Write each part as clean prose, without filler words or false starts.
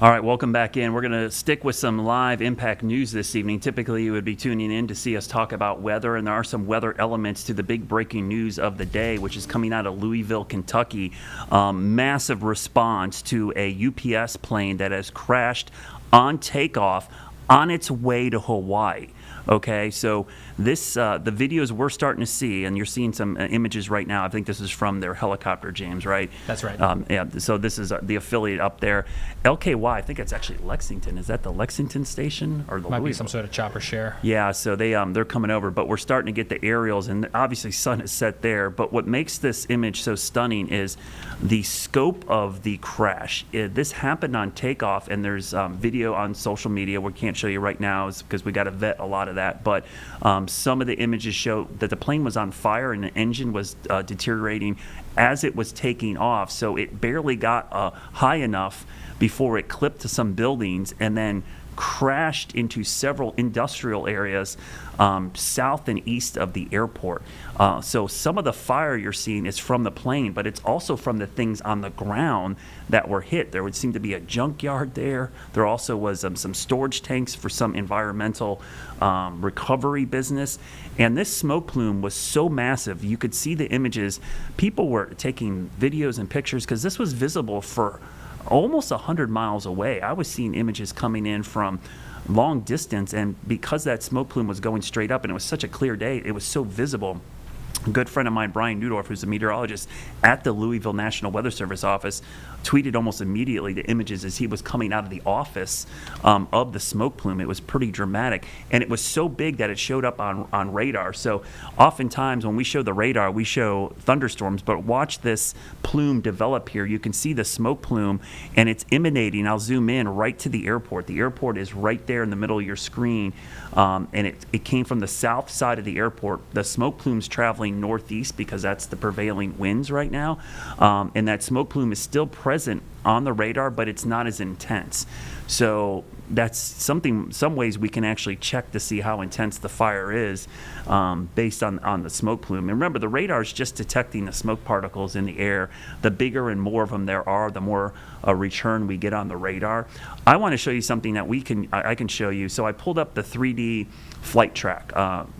All right, welcome back in. We're going to stick with some live impact news this evening. Typically, you would be tuning in to see us talk about weather, and there are some weather elements to the big breaking news of the day, which is coming out of Louisville, Kentucky. Massive response to a UPS plane that has crashed on takeoff on its way to Hawaii. Okay, so this the videos we're starting to see, and you're seeing some images right now. I think this is from their helicopter, James, right? That's right. Yeah, so this is the affiliate up there. LKY, I think it's actually Lexington. Is that the Lexington station or the Might Louisville? be some sort of chopper share. Yeah, so they're coming over, but we're starting to get the aerials, and obviously sun is set there. But what makes this image so stunning is the scope of the crash. This happened on takeoff, and there's video on social media. We can't show you right now because we got to vet a lot of that. But some of the images show that the plane was on fire and the engine was deteriorating as it was taking off. So it barely got high enough before it clipped to some buildings and then crashed into several industrial areas south and east of the airport. So some of the fire you're seeing is from the plane, but it's also from the things on the ground that were hit. There would seem to be a junkyard there. There also was some storage tanks for some environmental recovery business. And this smoke plume was so massive, you could see the images. People were taking videos and pictures because this was visible for almost 100 miles away. I was seeing images coming in from long distance, and because that smoke plume was going straight up and it was such a clear day, it was so visible. A good friend of mine, Brian Newdorf, who's a meteorologist at the Louisville National Weather Service office, tweeted almost immediately the images as he was coming out of the office of the smoke plume. It was pretty dramatic, and it was so big that it showed up on radar. So oftentimes when we show the radar, we show thunderstorms, but watch this plume develop here. You can see the smoke plume, and it's emanating. I'll zoom in right to the airport. The airport is right there in the middle of your screen, and it came from the south side of the airport. The smoke plume's traveling northeast because that's the prevailing winds right now, and that smoke plume is still present on the radar, but it's not as intense. So that's some ways we can actually check to see how intense the fire is based on the smoke plume. And remember, the radar is just detecting the smoke particles in the air. The bigger and more of them there are, the more return we get on the radar. I want to show you something that I can show you. So I pulled up the 3D flight track.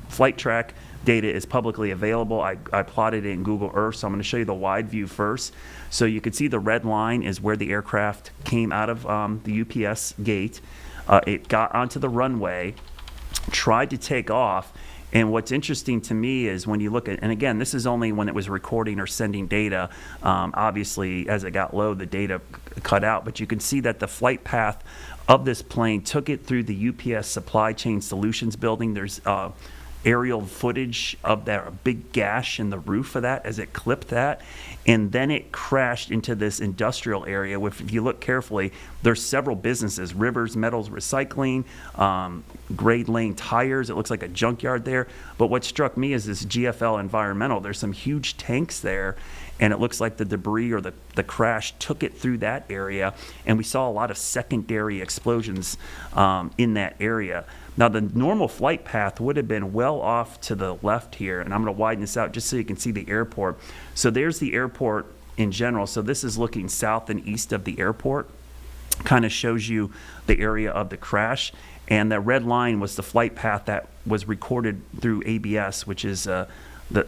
Flight track data is publicly available. I plotted it in Google Earth, so I'm going to show you the wide view first. So you can see the red line is where the aircraft came out of the UPS gate. It got onto the runway, tried to take off, and what's interesting to me is when you look at, and again, this is only when it was recording or sending data. Obviously, as it got low, the data cut out, but you can see that the flight path of this plane took it through the UPS Supply Chain Solutions building. There's aerial footage of that big gash in the roof of that as it clipped that, and then it crashed into this industrial area. If you look carefully, there's several businesses: Rivers Metals Recycling, Grade Lane Tires. It looks like a junkyard there. But what struck me is this GFL Environmental. There's some huge tanks there, and it looks like the debris or the crash took it through that area, and we saw a lot of secondary explosions in that area. Now, the normal flight path would have been well off to the left here, and I'm going to widen this out just so you can see the airport. So there's the airport in general. So this is looking south and east of the airport. Kind of shows you the area of the crash. And the red line was the flight path that was recorded through ABS, which is the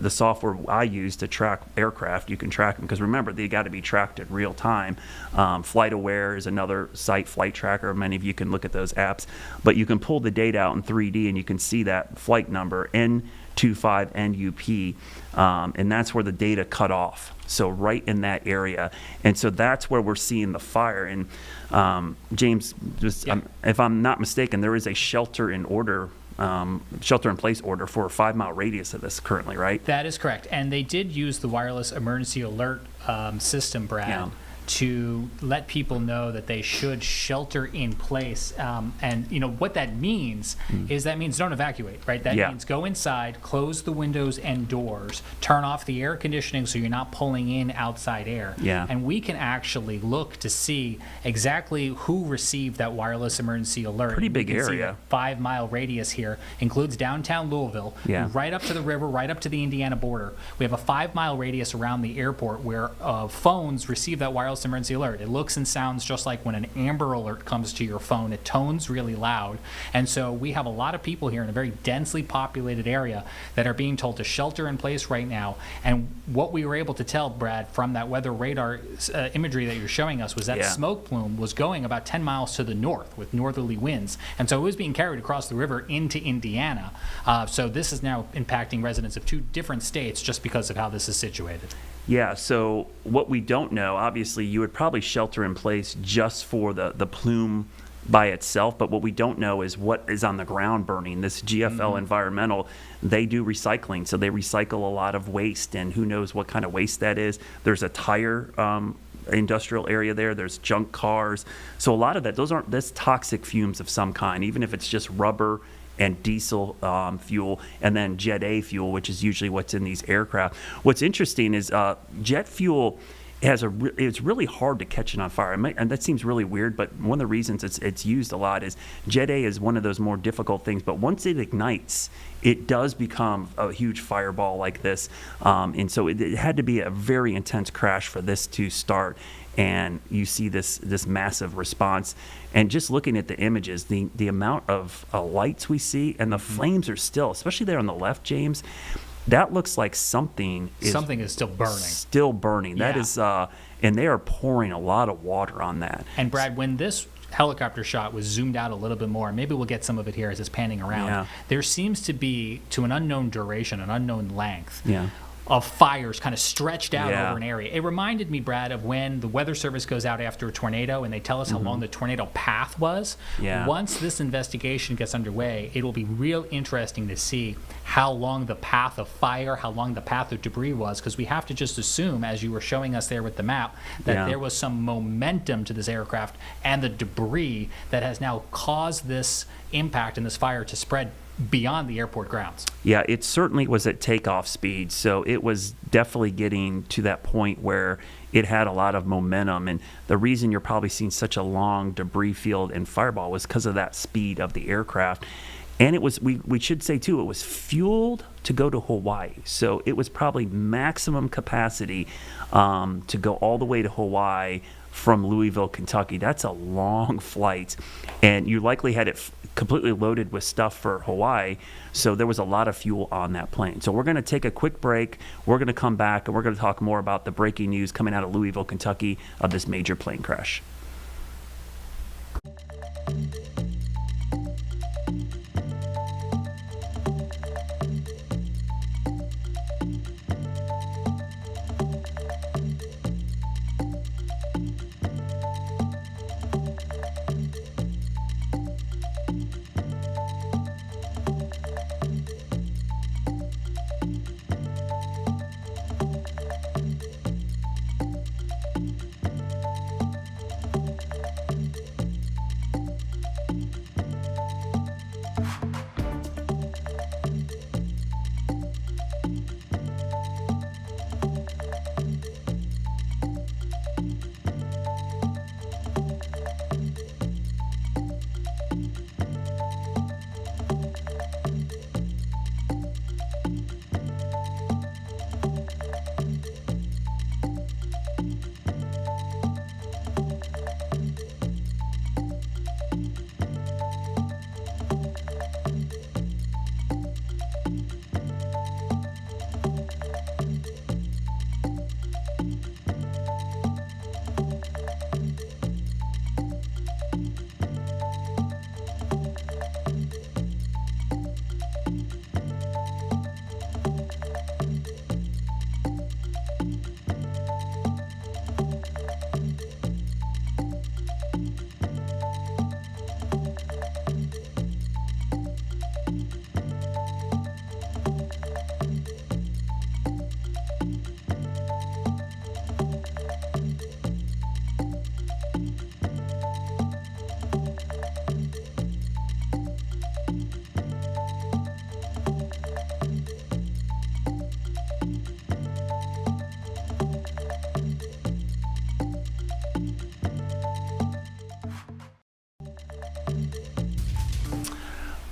software I use to track aircraft. You can track them because remember, they got to be tracked in real time. FlightAware is another site, flight tracker. Many of you can look at those apps, but you can pull the data out in 3D and you can see that flight number N25NUP, and that's where the data cut off. So right in that area, and so that's where we're seeing the fire. And James, if I'm not mistaken, there is a shelter-in-place order for a 5-mile radius of this currently, right? That is correct. And they did use the wireless emergency alert system, Brad, to let people know that they should shelter in place. And you know what that means is that means don't evacuate, right? That means go inside, close the windows and doors, turn off the air conditioning so you're not pulling in outside air. And we can actually look to see exactly who received that wireless emergency alert. Pretty big area. 5-mile radius here includes downtown Louisville, right up to the river, right up to the Indiana border. We have a 5-mile radius around the airport where phones receive that wireless wireless emergency alert. It looks and sounds just like when an Amber Alert comes to your phone. It tones really loud. And so we have a lot of people here in a very densely populated area that are being told to shelter in place right now. And what we were able to tell, Brad, from that weather radar imagery that you're showing us was that smoke plume was going about 10 miles to the north with northerly winds. And so it was being carried across the river into Indiana. So this is now impacting residents of 2 different states just because of how this is situated. Yeah, so what we don't know, obviously, you would probably shelter in place just for the plume by itself, but what we don't know is what is on the ground burning. This GFL Environmental, they do recycling, so they recycle a lot of waste, and who knows what kind of waste that is. There's a tire industrial area there, there's junk cars, so a lot of that's toxic fumes of some kind, even if it's just rubber and diesel fuel, and then Jet A fuel, which is usually what's in these aircraft. What's interesting is jet fuel it's really hard to catch it on fire. And that seems really weird, but one of the reasons it's used a lot is Jet A is one of those more difficult things, but once it ignites, it does become a huge fireball like this. And so it had to be a very intense crash for this to start. And you see this massive response. And just looking at the images, the amount of lights we see, and the flames are still, especially there on the left, James, that looks like something is still burning. Still burning. Yeah. That is, and they are pouring a lot of water on that. And Brad, when this helicopter shot was zoomed out a little bit more, maybe we'll get some of it here as it's panning around, there seems to be, to an unknown duration, an unknown length, of fires kind of stretched out over an area. It reminded me, Brad, of when the Weather Service goes out after a tornado and they tell us how long the tornado path was. Once this investigation gets underway, it will be real interesting to see how long the path of fire, how long the path of debris was, because we have to just assume, as you were showing us there with the map, that there was some momentum to this aircraft and the debris that has now caused this impact and this fire to spread beyond the airport grounds. Yeah, it certainly was at takeoff speed, so it was definitely getting to that point where it had a lot of momentum, and the reason you're probably seeing such a long debris field and fireball was because of that speed of the aircraft. And it was, we should say too, it was fueled to go to Hawaii, so it was probably maximum capacity to go all the way to Hawaii from Louisville, Kentucky. That's a long flight, and you likely had it completely loaded with stuff for Hawaii, so there was a lot of fuel on that plane. So we're going to take a quick break. We're going to come back, and we're going to talk more about the breaking news coming out of Louisville, Kentucky of this major plane crash.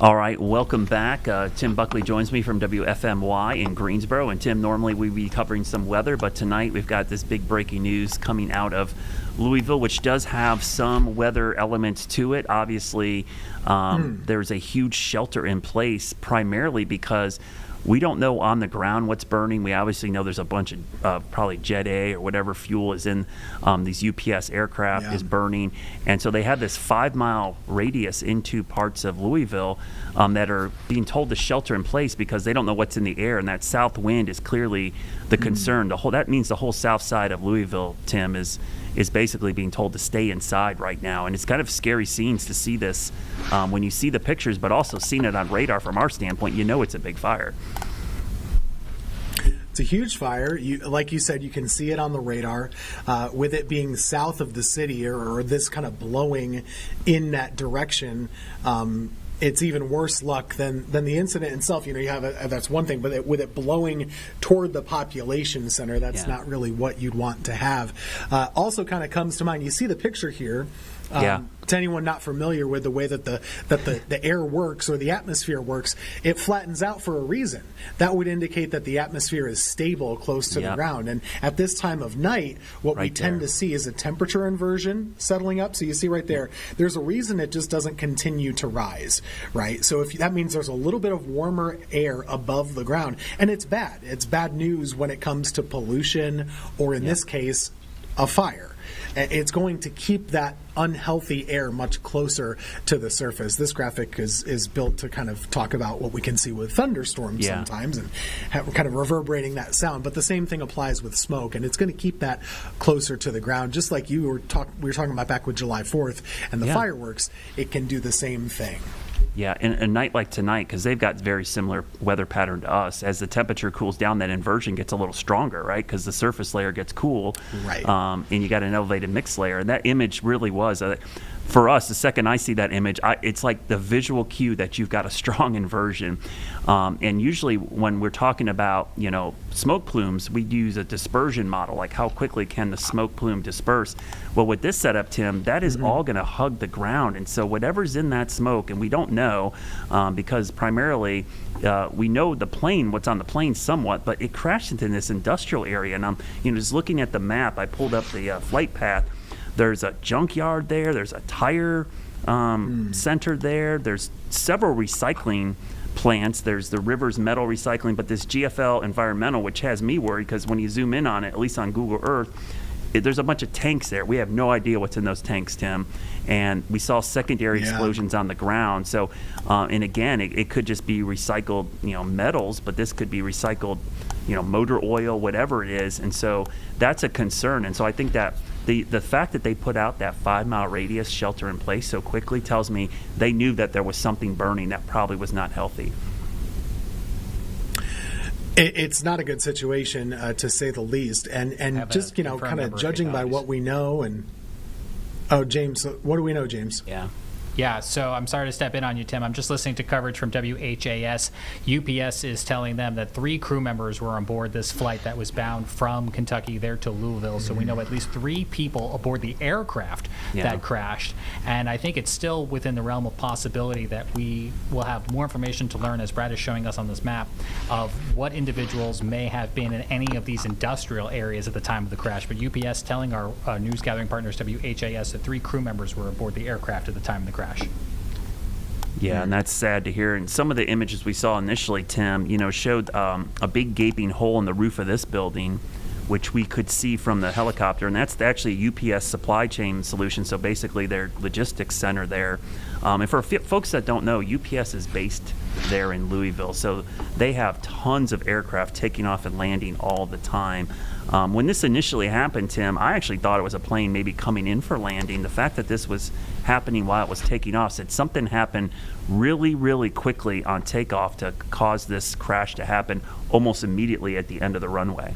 All right, welcome back. Tim Buckley joins me from WFMY in Greensboro. And Tim, normally we'd be covering some weather, but tonight we've got this big breaking news coming out of Louisville, which does have some weather elements to it. Obviously, there's a huge shelter in place, primarily because we don't know on the ground what's burning. We obviously know there's a bunch of probably Jet A or whatever fuel is in these UPS aircraft is burning. And so they have this 5-mile radius into parts of Louisville that are being told to shelter in place because they don't know what's in the air. And that south wind is clearly the concern. That means the whole south side of Louisville, Tim, is basically being told to stay inside right now. And it's kind of scary scenes to see this when you see the pictures, but also seeing it on radar from our standpoint, you know it's a big fire. It's a huge fire. Like you said, you can see it on the radar. With it being south of the city or this kind of blowing in that direction, it's even worse luck than the incident itself. You have that's one thing, but with it blowing toward the population center, that's not really what you'd want to have. Also, kind of comes to mind. You see the picture here. To anyone not familiar with the way that the air works or the atmosphere works, it flattens out for a reason. That would indicate that the atmosphere is stable close to the ground. And at this time of night, what we tend to see is a temperature inversion settling up. So you see right there, there's a reason it just doesn't continue to rise, right? So that means there's a little bit of warmer air above the ground. And it's bad. It's bad news when it comes to pollution or, in this case, a fire. It's going to keep that unhealthy air much closer to the surface. This graphic is built to kind of talk about what we can see with thunderstorms sometimes and kind of reverberating that sound. But the same thing applies with smoke, and it's going to keep that closer to the ground. Just like we were talking about back with July 4th and the fireworks, it can do the same thing. Yeah, and a night like tonight, because they've got very similar weather pattern to us, as the temperature cools down, that inversion gets a little stronger, right? Because the surface layer gets cool, right? And you got an elevated mixed layer. And that image really was, for us, the second I see that image, it's like the visual cue that you've got a strong inversion. And usually when we're talking about, smoke plumes, we use a dispersion model, like how quickly can the smoke plume disperse. Well, with this setup, Tim, that is all going to hug the ground. And so whatever's in that smoke, and we don't know because primarily we know what's on the plane somewhat, but it crashed into this industrial area. And I'm just looking at the map, I pulled up the flight path. There's a junkyard there. There's a tire center there. There's several recycling plants. There's the Rivers Metal Recycling, but this GFL Environmental, which has me worried because when you zoom in on it, at least on Google Earth, there's a bunch of tanks there. We have no idea what's in those tanks, Tim. And we saw secondary explosions on the ground. So, and again, it could just be recycled, metals, but this could be recycled, motor oil, whatever it is. And so that's a concern. And so I think that the fact that they put out that 5-mile radius shelter in place so quickly tells me they knew that there was something burning that probably was not healthy. It's not a good situation, to say the least. And just, kind of judging by what we know and... Oh, James, what do we know, James? Yeah, so I'm sorry to step in on you, Tim. I'm just listening to coverage from WHAS. UPS is telling them that 3 crew members were on board this flight that was bound from Kentucky there to Louisville. So we know at least 3 people aboard the aircraft that crashed. And I think it's still within the realm of possibility that we will have more information to learn, as Brad is showing us on this map, of what individuals may have been in any of these industrial areas at the time of the crash. But UPS telling our news gathering partners, WHAS, that 3 crew members were aboard the aircraft at the time of the crash. Yeah, and that's sad to hear. And some of the images we saw initially, Tim, showed a big gaping hole in the roof of this building, which we could see from the helicopter. And that's actually a UPS supply chain solution, so basically their logistics center there. And for folks that don't know, UPS is based there in Louisville, so they have tons of aircraft taking off and landing all the time. When this initially happened, Tim, I actually thought it was a plane maybe coming in for landing. The fact that this was happening while it was taking off said something happened really, really quickly on takeoff to cause this crash to happen almost immediately at the end of the runway.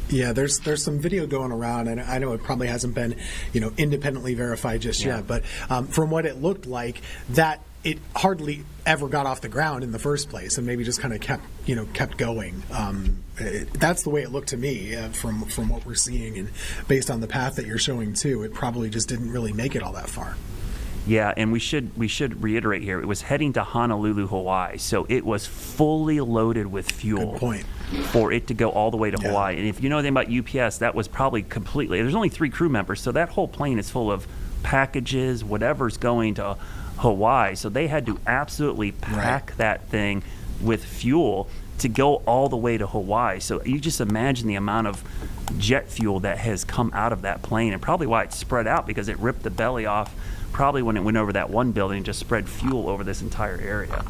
Yeah, there's some video going around, and I know it probably hasn't been, independently verified just yet, but from what it looked like, that it hardly ever got off the ground in the first place, and maybe just kind of kept going. That's the way it looked to me from what we're seeing, and based on the path that you're showing too, it probably just didn't really make it all that far. Yeah, and we should reiterate here, it was heading to Honolulu, Hawaii, so it was fully loaded with fuel. Good point. For it to go all the way to Yeah. Hawaii. And if you know anything about UPS, that was probably completely, there's only 3 crew members, so that whole plane is full of packages, whatever's going to Hawaii. So they had to absolutely pack that thing with fuel to go all the way to Hawaii. So you just imagine the amount of jet fuel that has come out of that plane, and probably why it's spread out, because it ripped the belly off probably when it went over that one building and just spread fuel over this entire area.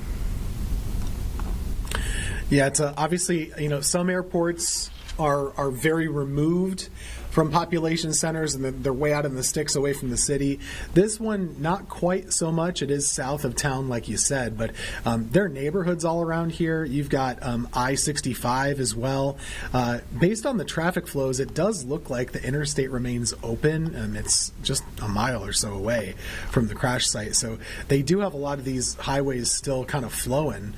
Yeah, it's obviously, some airports are very removed from population centers, and they're way out in the sticks away from the city. This one, not quite so much. It is south of town, like you said, but there are neighborhoods all around here. You've got I-65 as well. Based on the traffic flows, it does look like the interstate remains open. It's just a mile or so away from the crash site. So they do have a lot of these highways still kind of flowing.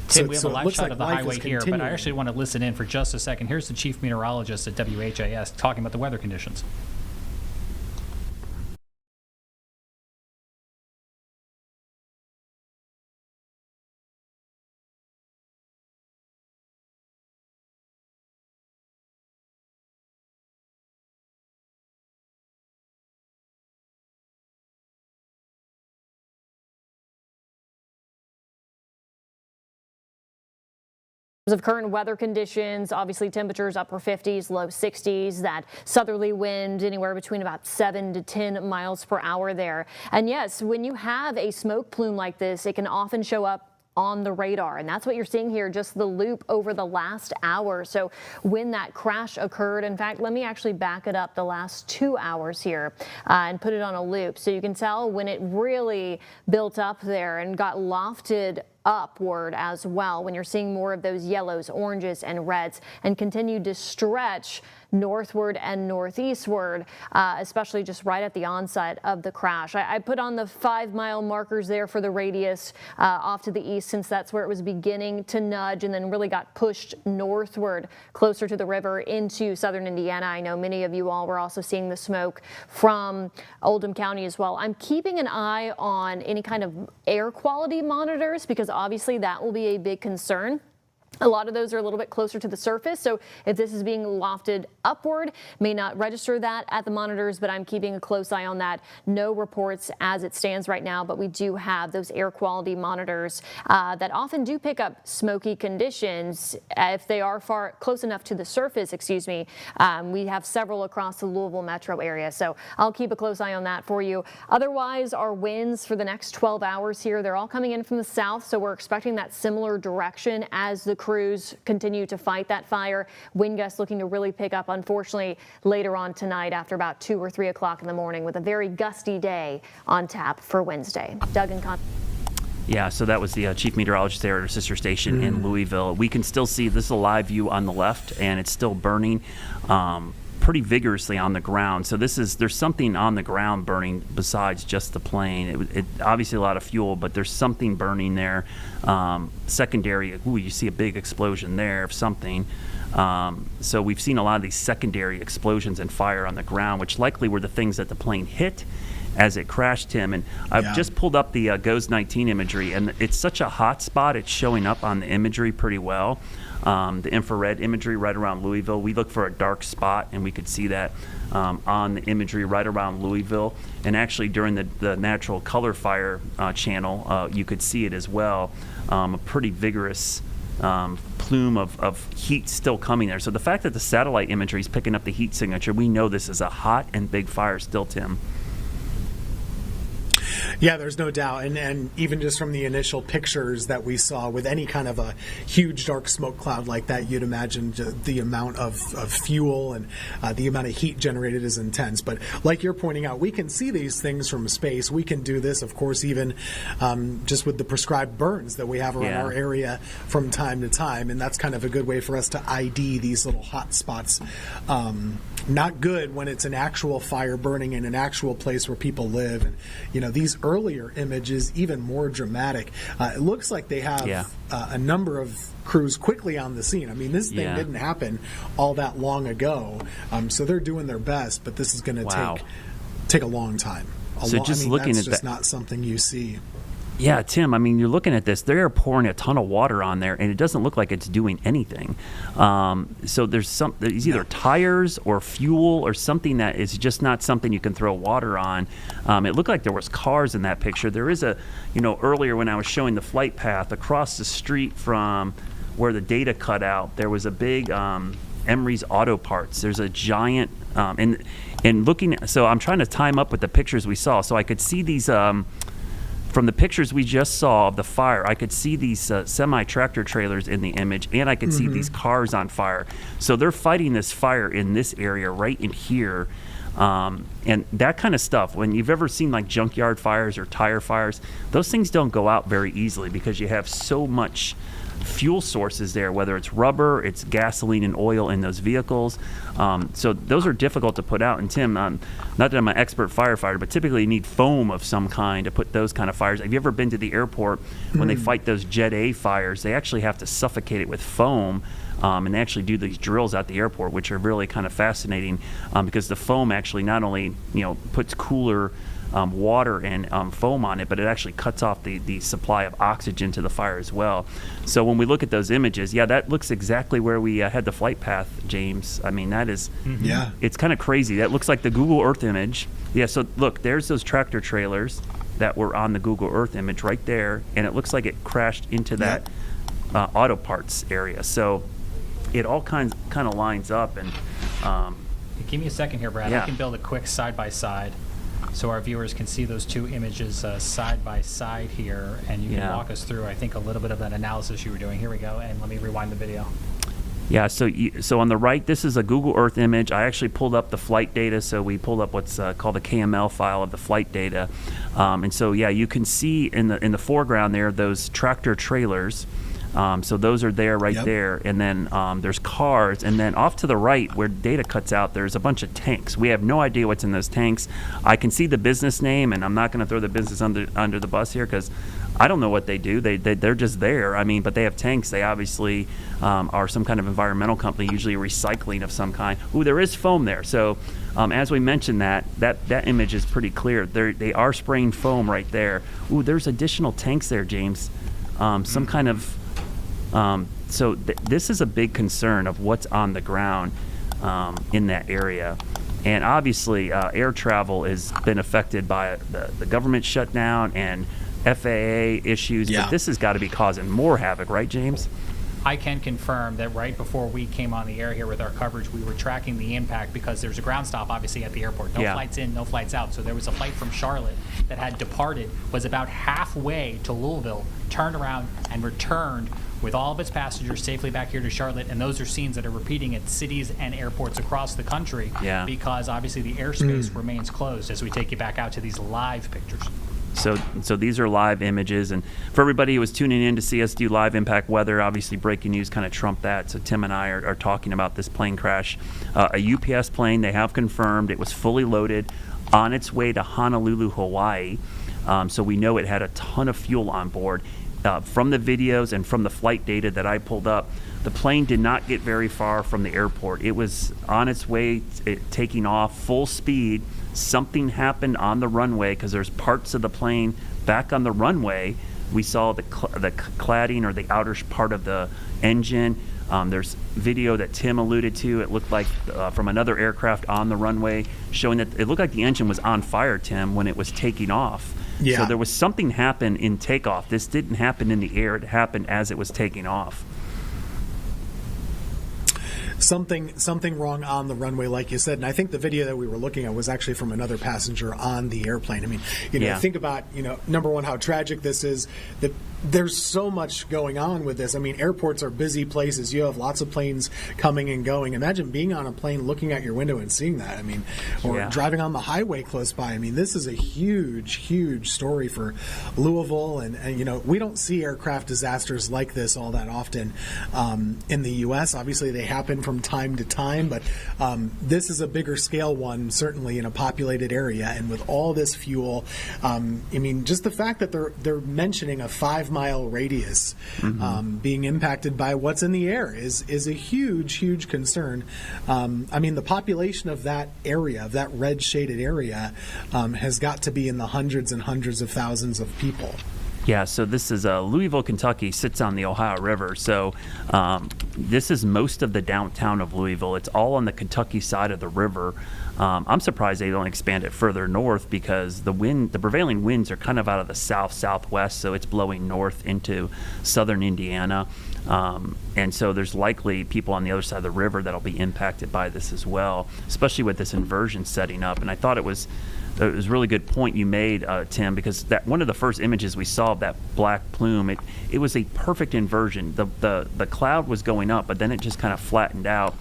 Tim, we have a it live looks shot like of the life highway is here, but continuing. I actually want to listen in for just a second. Here's the chief meteorologist at WHAS talking about the weather conditions. Of current weather conditions, obviously temperatures upper 50s, low 60s, that southerly wind anywhere between about 7 to 10 miles per hour there. And yes, when you have a smoke plume like this, it can often show up on the radar, and that's what you're seeing here, just the loop over the last hour. So when that crash occurred, in fact, let me actually back it up the last 2 hours here and put it on a loop so you can tell when it really built up there and got lofted upward as well, when you're seeing more of those yellows, oranges, and reds, and continue to stretch northward and northeastward, especially just right at the onset of the crash. I put on the 5-mile markers there for the radius off to the east, since that's where it was beginning to nudge and then really got pushed northward closer to the river into southern Indiana. I know many of you all were also seeing the smoke from Oldham County as well. I'm keeping an eye on any kind of air quality monitors, because obviously that will be a big concern. A lot of those are a little bit closer to the surface, so if this is being lofted upward, may not register that at the monitors, but I'm keeping a close eye on that. No reports as it stands right now, but we do have those air quality monitors that often do pick up smoky conditions if they are close enough to the surface, we have several across the Louisville metro area, so I'll keep a close eye on that for you. Otherwise, our winds for the next 12 hours here, they're all coming in from the south, so we're expecting that similar direction as the crews continue to fight that fire. Wind gusts looking to really pick up, unfortunately, later on tonight after about 2 or 3 o'clock in the morning, with a very gusty day on tap for Wednesday. Doug and Con. Yeah, so that was the chief meteorologist there at our sister station in Louisville. We can still see, this is a live view on the left, and it's still burning pretty vigorously on the ground. So there's something on the ground burning besides just the plane. It obviously a lot of fuel, but there's something burning there. Secondary, you see a big explosion there of something. So we've seen a lot of these secondary explosions and fire on the ground, which likely were the things that the plane hit as it crashed, Tim. And I've just pulled up the GOES-19 imagery, and it's such a hot spot. It's showing up on the imagery pretty well. The infrared imagery right around Louisville. We look for a dark spot, and we could see that on the imagery right around Louisville. And actually during the natural color fire channel, you could see it as well. A pretty vigorous plume of heat still coming there. So the fact that the satellite imagery is picking up the heat signature, we know this is a hot and big fire still, Tim. Yeah, there's no doubt. And even just from the initial pictures that we saw, with any kind of a huge dark smoke cloud like that, you'd imagine the amount of fuel and the amount of heat generated is intense. But like you're pointing out, we can see these things from space. We can do this, of course, even just with the prescribed burns that we have around our area from time to time. And that's kind of a good way for us to ID these little hot spots. Not good when it's an actual fire burning in an actual place where people live. And, these earlier images, even more dramatic. It looks like they have a number of crews quickly on the scene. I mean, this thing didn't happen all that long ago. So they're doing their best, but this is going to take a long time. So just looking that's at just that, not something you see. yeah, Tim, I mean, you're looking at this, they're pouring a ton of water on there, and it doesn't look like it's doing anything. So there's either tires or fuel or something that is just not something you can throw water on. It looked like there was cars in that picture. There is earlier when I was showing the flight path across the street from where the data cut out, there was a big Emery's Auto Parts. There's a giant, and looking, so I'm trying to time up with the pictures we saw. So I could see these, from the pictures we just saw of the fire, I could see these semi-tractor trailers in the image, and I could see these cars on fire. So they're fighting this fire in this area right in here. And that kind of stuff, when you've ever seen like junkyard fires or tire fires, those things don't go out very easily because you have so much fuel sources there, whether it's rubber, it's gasoline and oil in those vehicles. So those are difficult to put out. And Tim, not that I'm an expert firefighter, but typically you need foam of some kind to put those kind of fires. Have you ever been to the airport when they fight those Jet A fires? They actually have to suffocate it with foam. And they actually do these drills at the airport, which are really kind of fascinating because the foam actually not only puts cooler water and foam on it, but it actually cuts off the supply of oxygen to the fire as well. So when we look at those images, yeah, that looks exactly where we had the flight path, James. I mean, that is, Yeah. it's kind of crazy. That looks like the Google Earth image. Yeah, so look, there's those tractor trailers that were on the Google Earth image right there, and it looks like it crashed into that auto parts area. So it all kind of lines up. And Give me a second here, Brad. Yeah. I can build a quick side-by-side so our viewers can see those two images side by side here, and you can Yeah. walk us through, I think, a little bit of that analysis you were doing. Here we go, and let me rewind the video. Yeah, so on the right, this is a Google Earth image. I actually pulled up the flight data, so we pulled up what's called a KML file of the flight data. And so, yeah, you can see in the foreground there those tractor trailers. So those are there right there. And then there's cars. And then off to the right where data cuts out, there's a bunch of tanks. We have no idea what's in those tanks. I can see the business name, and I'm not going to throw the business under the bus here because I don't know what they do. They're just there. I mean, but they have tanks. They obviously are some kind of environmental company, usually recycling of some kind. Ooh, there is foam there. So as we mentioned, that image is pretty clear. They are spraying foam right there. Ooh, there's additional tanks there, James. Some kind of so this is a big concern of what's on the ground in that area. And obviously, air travel has been affected by the government shutdown and FAA issues. Yeah. But this has got to be causing more havoc, right, James? I can confirm that right before we came on the air here with our coverage, we were tracking the impact because there's a ground stop, obviously, at the airport. No flights in, no flights out. So there was a flight from Charlotte that had departed, was about halfway to Louisville, turned around, and returned with all of its passengers safely back here to Charlotte. And those are scenes that are repeating at cities and airports across the country because obviously the airspace remains closed as we take you back out to these live pictures. So these are live images, and for everybody who was tuning in to see us do live impact weather, obviously breaking news kind of trumped that. So Tim and I are talking about this plane crash. A UPS plane, they have confirmed it was fully loaded on its way to Honolulu, Hawaii. So we know it had a ton of fuel on board. From the videos and from the flight data that I pulled up, the plane did not get very far from the airport. It was on its way, taking off full speed. Something happened on the runway because there's parts of the plane back on the runway. We saw the cladding or the outer part of the engine. There's video that Tim alluded to. It looked like from another aircraft on the runway, showing that it looked like the engine was on fire, Tim, when it was taking off. Yeah. So there was something happen in takeoff. This didn't happen in the air. It happened as it was taking off. Something wrong on the runway, like you said. And I think the video that we were looking at was actually from another passenger on the airplane. I mean, think about, number one, how tragic this is. That there's so much going on with this. I mean, airports are busy places. You have lots of planes coming and going. Imagine being on a plane, looking out your window and seeing that. I mean, or driving on the highway close by. I mean, this is a huge, huge story for Louisville. And we don't see aircraft disasters like this all that often in the U.S. Obviously, they happen from time to time, but this is a bigger scale one, certainly in a populated area. And with all this fuel, I mean, just the fact that they're mentioning a 5 5-mile radius being impacted by what's in the air is a huge concern. I mean, the population of that area, of that red shaded area, has got to be in the hundreds and hundreds of thousands of people. Yeah, so this is Louisville, Kentucky, sits on the Ohio River. So this is most of the downtown of Louisville. It's all on the Kentucky side of the river. I'm surprised they don't expand it further north because the prevailing winds are kind of out of the southwest, so it's blowing north into southern Indiana. And so there's likely people on the other side of the river that'll be impacted by this as well, especially with this inversion setting up. And I thought it was a really good point you made, Tim, because that one of the first images we saw of that black plume, it was a perfect inversion. The cloud was going up, but then it just kind of flattened out,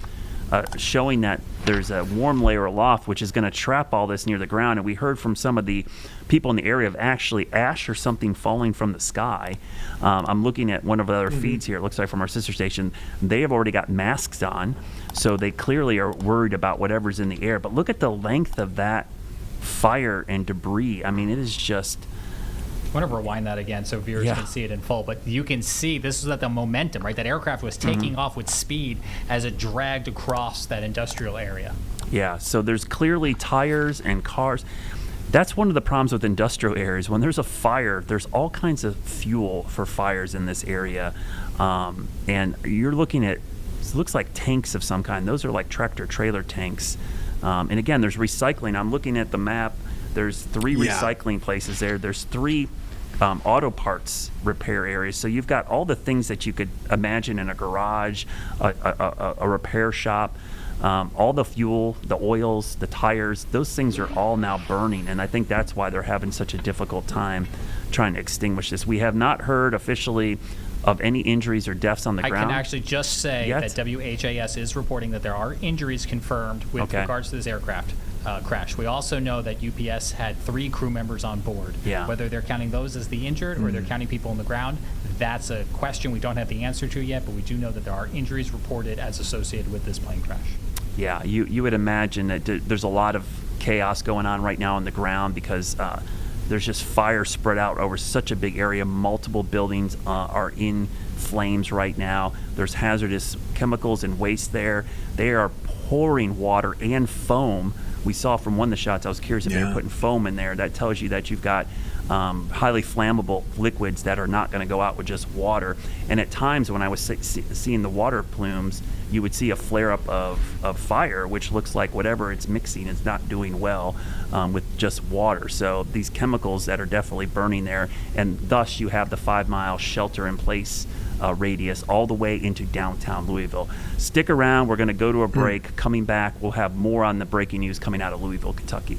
showing that there's a warm layer aloft, which is going to trap all this near the ground. And we heard from some of the people in the area of actually ash or something falling from the sky. I'm looking at one of the other feeds here, it looks like from our sister station. They have already got masks on, so they clearly are worried about whatever's in the air. But look at the length of that fire and debris. I mean, it is just... I want to rewind that again so viewers can see it in full. But you can see this is at the momentum, right? That aircraft was taking off with speed as it dragged across that industrial area. Yeah, so there's clearly tires and cars. That's one of the problems with industrial areas. When there's a fire, there's all kinds of fuel for fires in this area. And you're looking at, it looks like tanks of some kind. Those are like tractor trailer tanks. And again, there's recycling. I'm looking at the map. There's 3 recycling places there. There's 3 auto parts repair areas. So you've got all the things that you could imagine in a garage, a repair shop, all the fuel, the oils, the tires. Those things are all now burning, and I think that's why they're having such a difficult time trying to extinguish this. We have not heard officially of any injuries or deaths on the ground. I can actually just say that WHAS is reporting that there are injuries confirmed with regards to this aircraft crash. We also know that UPS had 3 crew members on board. Whether they're counting those as the injured or they're counting people on the ground, that's a question we don't have the answer to yet, but we do know that there are injuries reported as associated with this plane crash. Yeah, you would imagine that there's a lot of chaos going on right now on the ground because there's just fire spread out over such a big area. Multiple buildings are in flames right now. There's hazardous chemicals and waste there. They are pouring water and foam. We saw from one of the shots, I was curious if they were putting foam in there. That tells you that you've got highly flammable liquids that are not going to go out with just water. And at times when I was seeing the water plumes, you would see a flare-up of fire, which looks like whatever it's mixing is not doing well with just water. So these chemicals that are definitely burning there, and thus you have the 5-mile shelter-in-place radius all the way into downtown Louisville. Stick around. We're going to go to a break. Coming back, we'll have more on the breaking news coming out of Louisville, Kentucky.